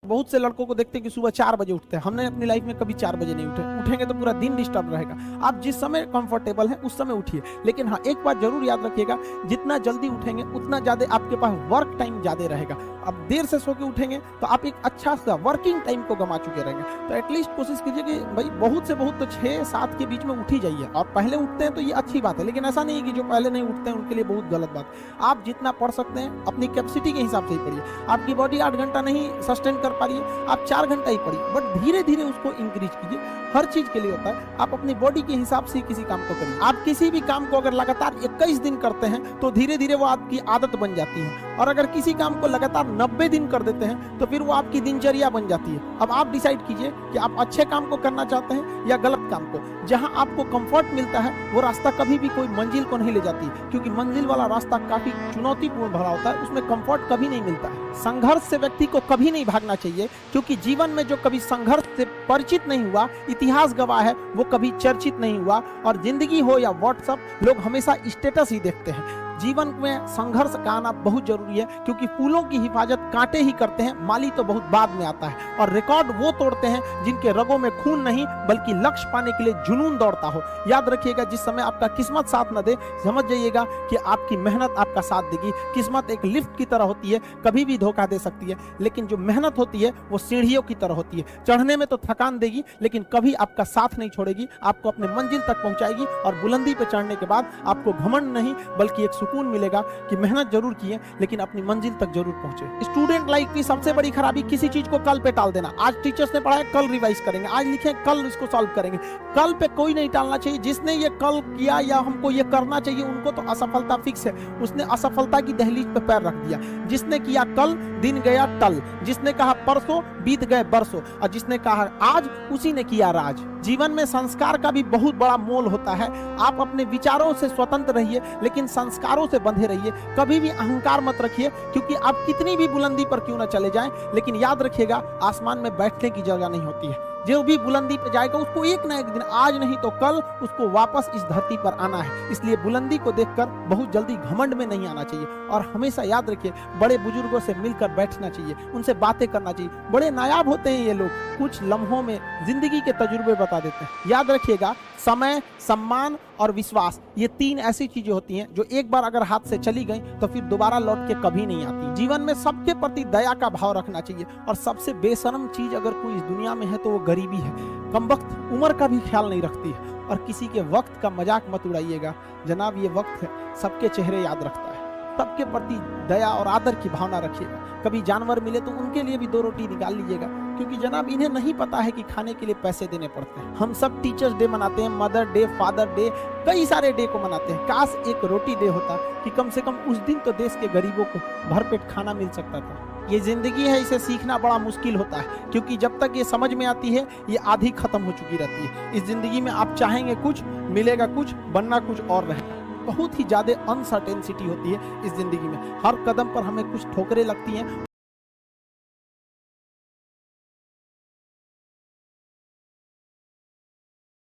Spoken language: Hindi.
बहुत से लड़कों को देखते हैं कि सुबह 4 बजे उठते हैं। हमने अपनी लाइफ में कभी 4 बजे नहीं उठेंगे तो पूरा दिन डिस्टर्ब रहेगा। आप जिस समय कंफर्टेबल है उस समय उठिए, लेकिन हाँ एक बात जरूर याद रखिएगा, जितना जल्दी उठेंगे उतना ज्यादा आपके पास वर्क टाइम ज्यादा रहेगा। अब देर से सो के उठेंगे तो आप एक अच्छा सा वर्किंग टाइम को गमा चुके रहेंगे। तो एटलीस्ट कोशिश कीजिए कि भाई बहुत से बहुत तो 6-7 के बीच में उठ ही जाइए। और पहले उठते हैं तो ये अच्छी बात है, लेकिन ऐसा नहीं है कि जो पहले नहीं उठते हैं उनके लिए बहुत गलत बात। आप जितना पढ़ सकते हैं अपनी कैपेसिटी के हिसाब से ही पढ़िए। आपकी बॉडी 8 घंटा नहीं सस्टेन कर पा रही है, आप 4 घंटा ही पढ़िए, बट धीरे धीरे उसको इंक्रीज कीजिए। हर चीज के लिए होता है, आप अपनी बॉडी के हिसाब से किसी काम को करिए। आप किसी भी काम को अगर लगातार 21 दिन करते हैं तो धीरे धीरे वो आपकी आदत बन जाती है, और अगर किसी काम को लगातार 90 दिन कर देते हैं तो फिर वो आपकी दिनचर्या बन जाती है। अब आप डिसाइड कीजिए कि आप अच्छे काम को करना चाहते हैं या गलत काम को। जहां आपको कंफर्ट मिलता है वो रास्ता कभी भी कोई मंजिल को नहीं ले जाती, क्योंकि मंजिल वाला रास्ता काफी चुनौतीपूर्ण भरा होता है, उसमें कंफर्ट कभी नहीं मिलता है। संघर्ष से व्यक्ति को कभी नहीं भागना चाहिए, क्योंकि जीवन में जो कभी संघर्ष से परिचित नहीं हुआ, इतिहास गवाह है, वो कभी चर्चित नहीं हुआ। और जिंदगी हो या व्हाट्सएप, लोग हमेशा स्टेटस ही देखते हैं। जीवन में संघर्ष का आना बहुत जरूरी है, क्योंकि फूलों की हिफाजत कांटे ही करते हैं, माली तो बहुत बाद में आता है। और रिकॉर्ड वो तोड़ते हैं जिनके रगों में खून नहीं बल्कि लक्ष्य पाने के लिए जुनून दौड़ता हो। याद रखिएगा, जिस समय आपका किस्मत साथ न दे, समझ जाइएगा कि आपकी मेहनत आपका साथ देगी। किस्मत एक लिफ्ट की तरह होती है, कभी भी धोखा दे सकती है, लेकिन जो मेहनत होती है वो सीढ़ियों की तरह होती है। चढ़ने में तो थकान देगी, लेकिन कभी आपका साथ नहीं छोड़ेगी, आपको अपने मंजिल तक पहुंचाएगी। और बुलंदी पे चढ़ने के बाद आपको घमंड नहीं बल्कि एक सुकून मिलेगा कि मेहनत जरूर किए, लेकिन अपनी मंजिल तक जरूर पहुंचे। स्टूडेंट लाइफ की सबसे बड़ी खराबी किसी चीज को कल पे टाल देना। आज टीचर्स ने पढ़ाया, कल रिवाइज करेंगे, आज लिखे कल इसको सॉल्व करेंगे। कल पे कोई नहीं टालना चाहिए। जिसने ये कल किया या हमको ये करना चाहिए, उनको तो असफलता फिक्स है। उसने असफलता की दहलीज पे पैर रख दिया। जिसने किया कल, दिन गया टल। जिसने कहा परसों, बीत गए बरसों। और जिसने कहा आज, उसी ने किया राज। जीवन में संस्कार का भी बहुत बड़ा मोल होता है। आप अपने विचारों से स्वतंत्र रहिए, लेकिन संस्कारों से बंधे रहिए। कभी भी अहंकार मत रखिए, क्योंकि आप कितनी भी बुलंदी पर क्यों न चले जाएं, लेकिन याद रखिएगा आसमान में बैठने की जगह नहीं होती है। जो भी बुलंदी पे जाएगा उसको एक ना एक दिन, आज नहीं तो कल, उसको वापस इस धरती पर आना है। इसलिए बुलंदी को देखकर बहुत जल्दी घमंड में नहीं आना चाहिए। और हमेशा याद रखिए, बड़े बुजुर्गों से मिलकर बैठना चाहिए, उनसे बातें करना चाहिए। बड़े नायाब होते हैं ये लोग, कुछ लम्हों में जिंदगी के तजुर्बे बता देते हैं। याद रखिएगा, समय, सम्मान और विश्वास, ये 3 ऐसी चीजें होती हैं जो एक बार अगर हाथ से चली गई तो फिर दोबारा लौट के कभी नहीं आती। जीवन में सबके प्रति दया का भाव रखना चाहिए। और सबसे बेशर्म चीज अगर कोई इस दुनिया में है तो वो गरीबी है। कमबख्त उम्र का भी ख्याल नहीं रखती है। और किसी के वक्त का मजाक मत उड़ाइएगा। जनाब, ये वक्त है, सबके चेहरे याद रखता है। सबके प्रति दया और आदर की भावना रखिएगा। कभी जानवर मिले तो उनके लिए भी 2 रोटी निकाल लीजिएगा, क्योंकि जनाब इन्हें नहीं पता है कि खाने के लिए पैसे देने पड़ते हैं। हम सब टीचर्स डे मनाते हैं, मदर डे, फादर डे, कई सारे डे को मनाते हैं। काश एक रोटी डे होता कि कम से कम उस दिन तो देश के गरीबों को भरपेट खाना मिल सकता था। ये जिंदगी है, इसे सीखना बड़ा मुश्किल होता है, क्योंकि जब तक ये समझ में आती है ये आधी खत्म हो चुकी रहती है। इस जिंदगी में आप चाहेंगे कुछ, मिलेगा कुछ, बनना कुछ और रहेगा। बहुत ही ज्यादा अनसर्टेनिटी होती है इस जिंदगी में। हर कदम पर हमें कुछ ठोकरें लगती हैं